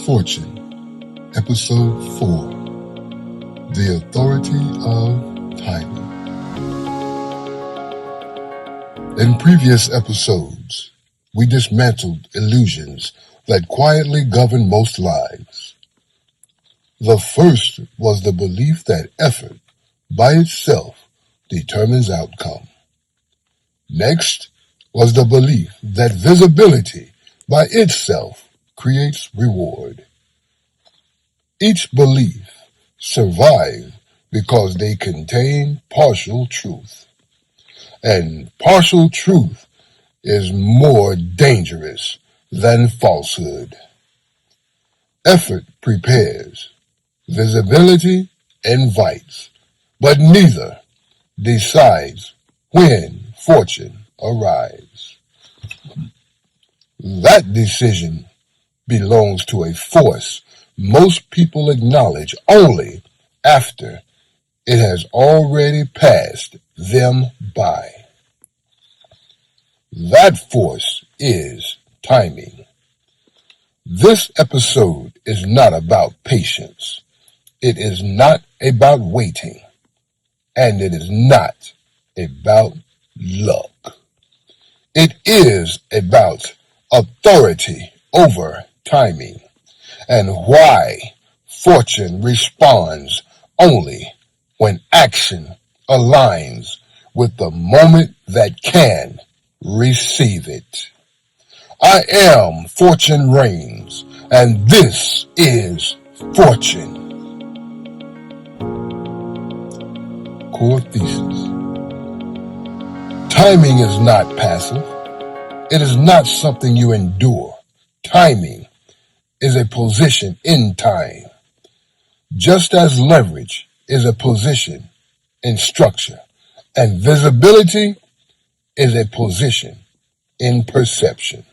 Fortune, Episode 4, The Authority of Timing. In previous episodes, we dismantled illusions that quietly govern most lives. The first was the belief that effort by itself determines outcome. Next was the belief that visibility by itself creates reward. Each belief survived because they contain partial truth. And partial truth is more dangerous than falsehood. Effort prepares, visibility invites, but neither decides when fortune arrives. That decision belongs to a force most people acknowledge only after it has already passed them by. That force is timing. This episode is not about patience. It is not about waiting. And it is not about luck. It is about authority over timing and why fortune responds only when action aligns with the moment that can receive it. I am Fortune Reigns, and this is Fortune. Core thesis. Timing is not passive. It is not something you endure. Timing is a position in time, just as leverage is a position in structure, and visibility is a position in perception.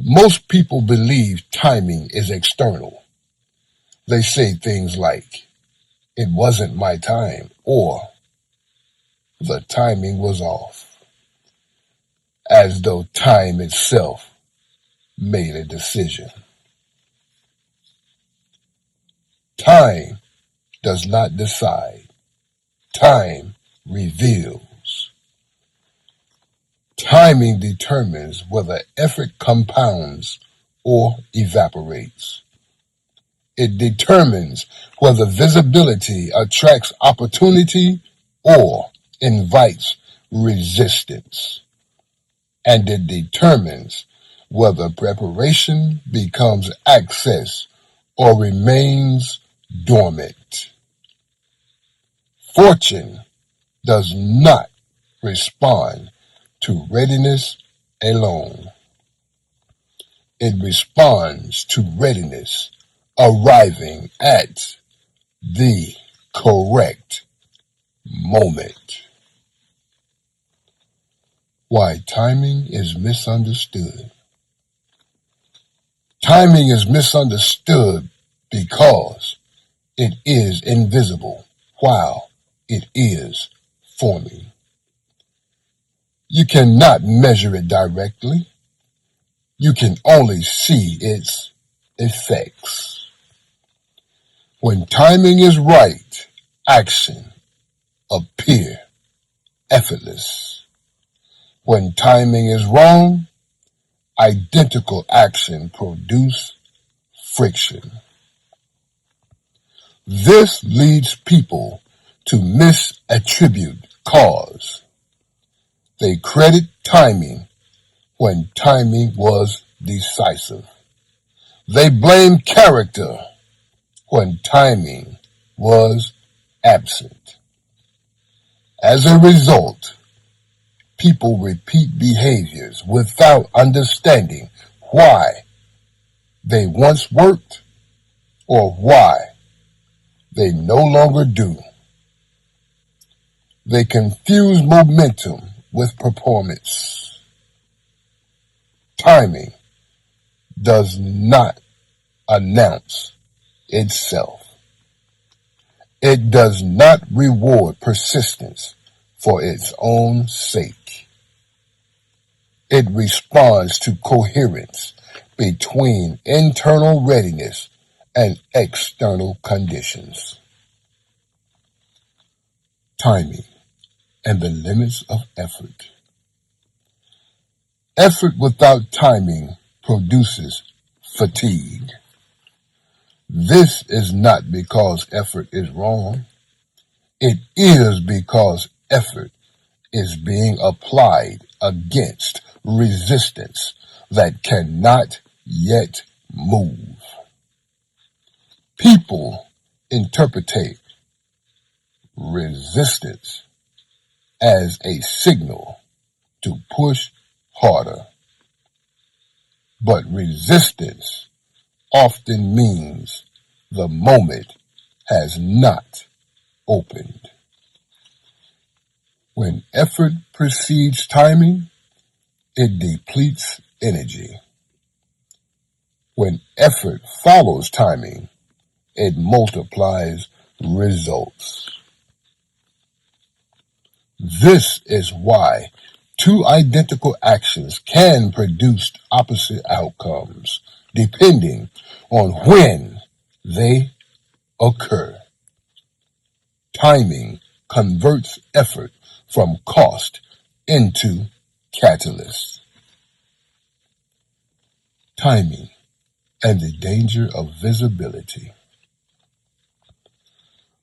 Most people believe timing is external. They say things like, "It wasn't my time," or "the timing was off," as though time itself made a decision. Time does not decide. Time reveals. Timing determines whether effort compounds or evaporates. It determines whether visibility attracts opportunity or invites resistance. And it determines whether preparation becomes access or remains dormant. Fortune does not respond to readiness alone. It responds to readiness arriving at the correct moment. Why timing is misunderstood. Timing is misunderstood because it is invisible while it is forming. You cannot measure it directly. You can only see its effects. When timing is right, action appears effortless. When timing is wrong, identical action produces friction. This leads people to misattribute cause. They credit timing when timing was decisive. They blame character when timing was absent. As a result, people repeat behaviors without understanding why they once worked or why they no longer do. They confuse momentum with performance. Timing does not announce itself. It does not reward persistence for its own sake. It responds to coherence between internal readiness and external conditions. Timing and the limits of effort. Effort without timing produces fatigue. This is not because effort is wrong. It is because effort is being applied against resistance that cannot yet move. People interpret resistance as a signal to push harder, but resistance often means the moment has not opened. When effort precedes timing, it depletes energy. When effort follows timing, it multiplies results. This is why two identical actions can produce opposite outcomes depending on when they occur. Timing converts effort from cost into catalyst. Timing and the danger of visibility.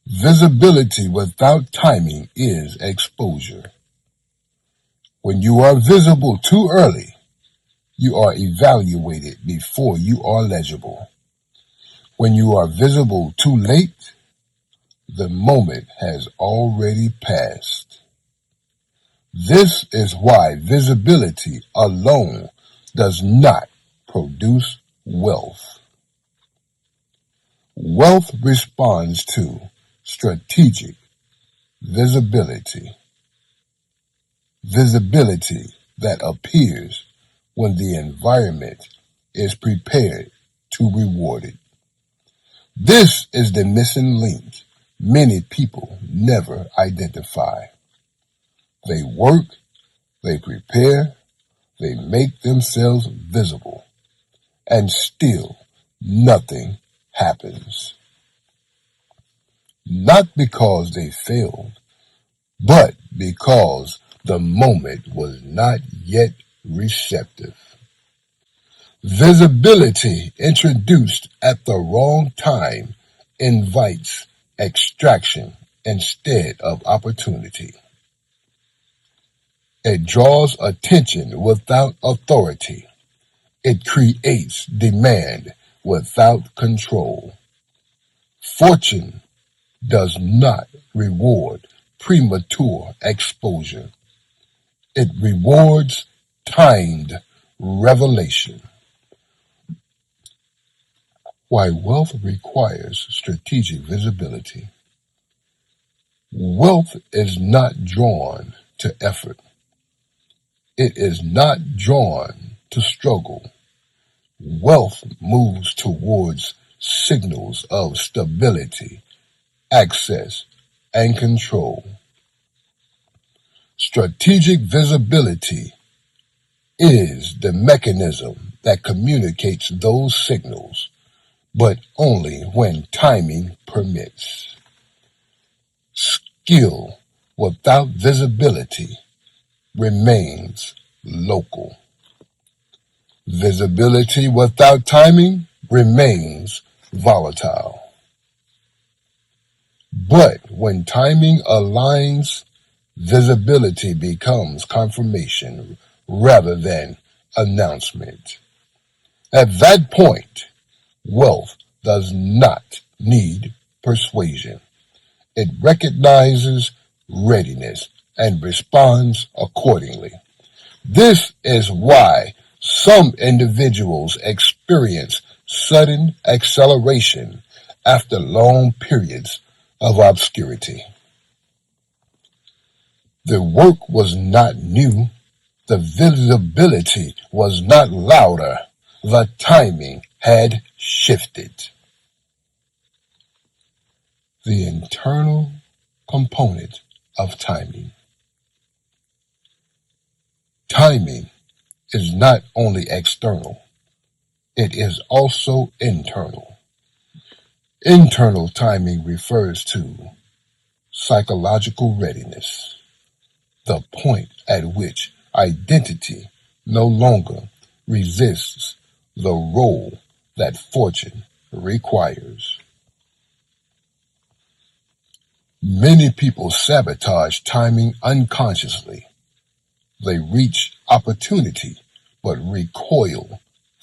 Visibility without timing is exposure. When you are visible too early, you are evaluated before you are legible. When you are visible too late, the moment has already passed. This is why visibility alone does not produce wealth. Wealth responds to strategic visibility. Visibility that appears when the environment is prepared to reward it. This is the missing link many people never identify. They work, they prepare, they make themselves visible, and still nothing happens. Not because they failed, but because the moment was not yet receptive. Visibility introduced at the wrong time invites extraction instead of opportunity. It draws attention without authority. It creates demand without control. Fortune does not reward premature exposure. It rewards timed revelation. Why wealth requires strategic visibility. Wealth is not drawn to effort. It is not drawn to struggle. Wealth moves towards signals of stability, access, and control. Strategic visibility is the mechanism that communicates those signals, but only when timing permits. Skill without visibility remains local. Visibility without timing remains volatile. But when timing aligns, visibility becomes confirmation rather than announcement. At that point, wealth does not need persuasion. It recognizes readiness and responds accordingly. This is why some individuals experience sudden acceleration after long periods of obscurity. The work was not new. The visibility was not louder. The timing had shifted. The internal component of timing. Timing is not only external, it is also internal. Internal timing refers to psychological readiness, the point at which identity no longer resists the role that fortune requires. Many people sabotage timing unconsciously. They reach opportunity but recoil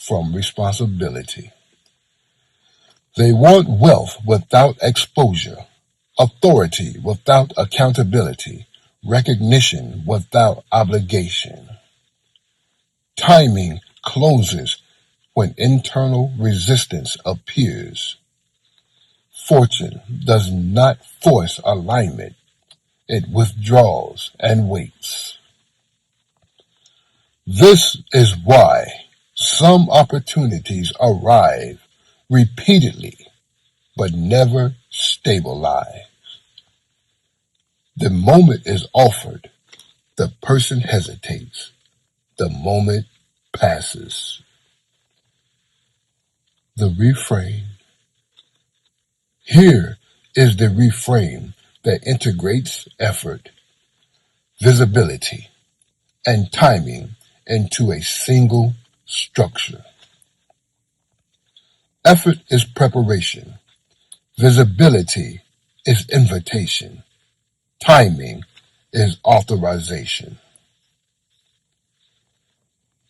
from responsibility. They want wealth without exposure, authority without accountability, recognition without obligation. Timing closes when internal resistance appears. Fortune does not force alignment, it withdraws and waits. This is why some opportunities arrive repeatedly but never stabilize. The moment is offered, the person hesitates, the moment passes. The reframe. Here is the reframe that integrates effort, visibility, and timing into a single structure. Effort is preparation. Visibility is invitation. Timing is authorization.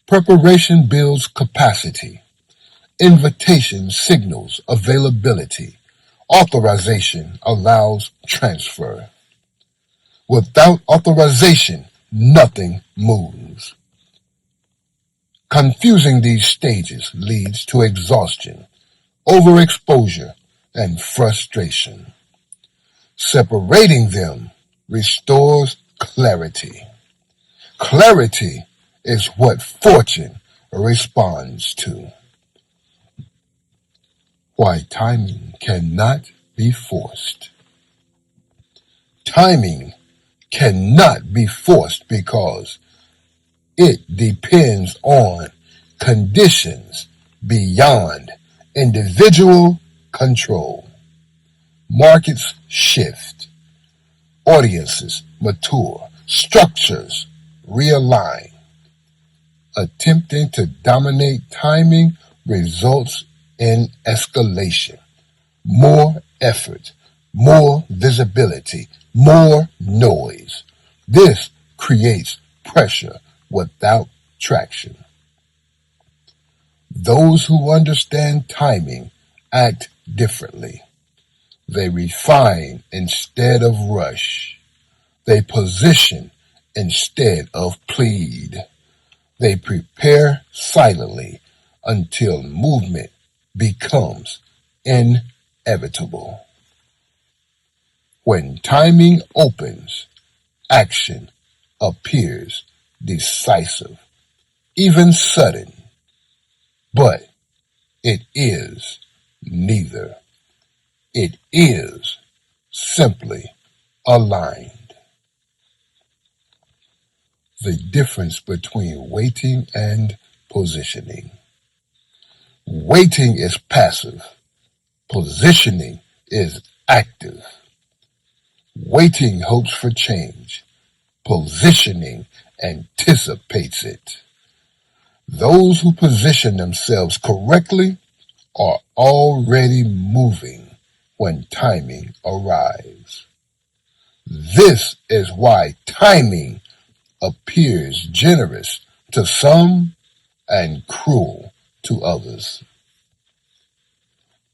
Preparation builds capacity. Invitation signals availability. Authorization allows transfer. Without authorization, nothing moves. Confusing these stages leads to exhaustion, overexposure, and frustration. Separating them restores clarity. Clarity is what fortune responds to. Why timing cannot be forced. Timing cannot be forced because it depends on conditions beyond individual control. Markets shift, audiences mature, structures realign. Attempting to dominate timing results in escalation, more effort, more visibility, more noise. This creates pressure without traction. Those who understand timing act differently. They refine instead of rush. They position instead of plead. They prepare silently until movement becomes inevitable. When timing opens, action appears decisive, even sudden, but it is neither. It is simply aligned. The difference between waiting and positioning. Waiting is passive. Positioning is active. Waiting hopes for change. Positioning anticipates it. Those who position themselves correctly are already moving when timing arrives. This is why timing appears generous to some and cruel to others.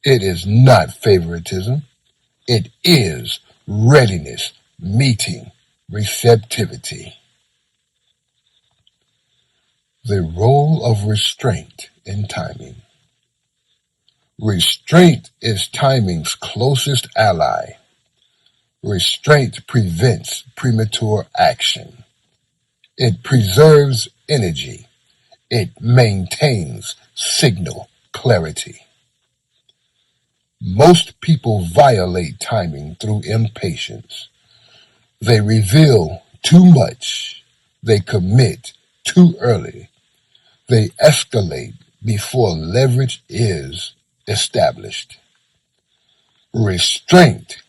It is not favoritism. It is readiness meeting receptivity. The role of restraint in timing. Restraint is timing's closest ally. Restraint prevents premature action. It preserves energy. It maintains signal clarity. Most people violate timing through impatience. They reveal too much. They commit too early. They escalate before leverage is established. Restraint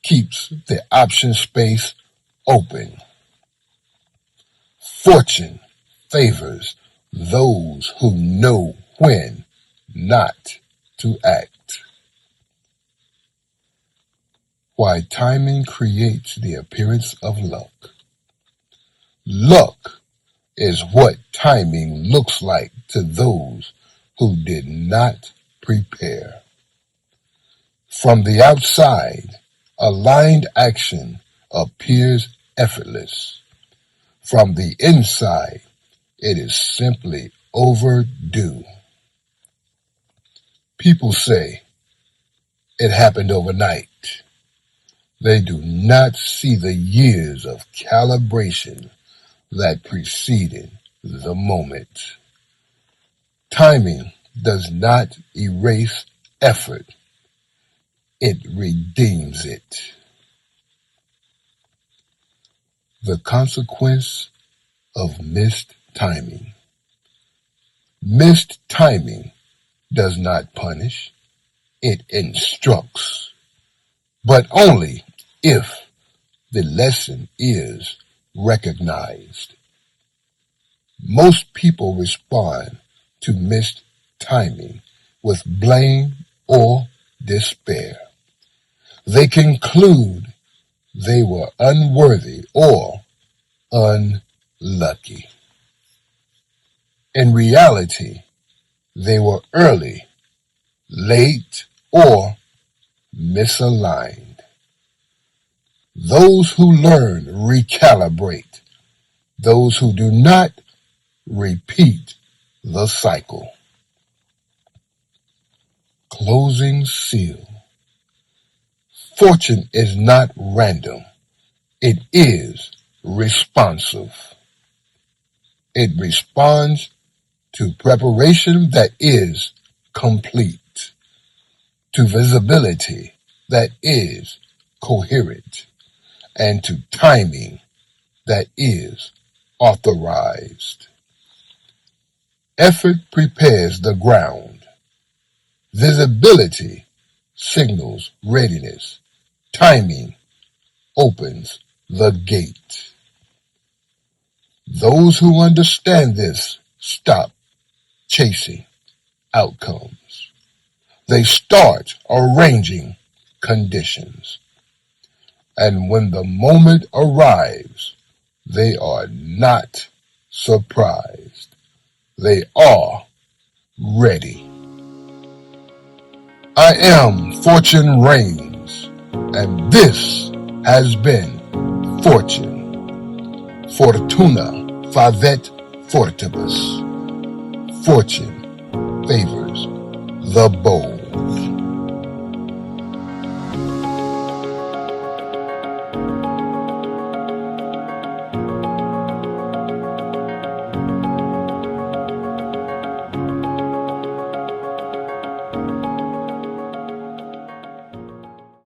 keeps the option space open. Fortune favors those who know when not to act. Why timing creates the appearance of luck. Luck is what timing looks like to those who did not prepare. From the outside, aligned action appears effortless. From the inside, it is simply overdue. People say it happened overnight. They do not see the years of calibration that preceded the moment. Timing does not erase effort. It redeems it. The consequence of missed timing. Missed timing does not punish. It instructs. But only if the lesson is recognized. Most people respond to missed timing with blame or despair. They conclude they were unworthy or unlucky. In reality, they were early, late, or misaligned. Those who learn recalibrate. Those who do not repeat the cycle. Closing seal. Fortune is not random. It is responsive. It responds to preparation that is complete, to visibility that is coherent, and to timing that is authorized. Effort prepares the ground. Visibility signals readiness. Timing opens the gate. Those who understand this stop chasing outcomes. They start arranging conditions. And when the moment arrives, they are not surprised. They are ready. I am Fortune Reigns, and this has been Fortune. Fortuna, Favet, Fortibus. Fortune favors the bold.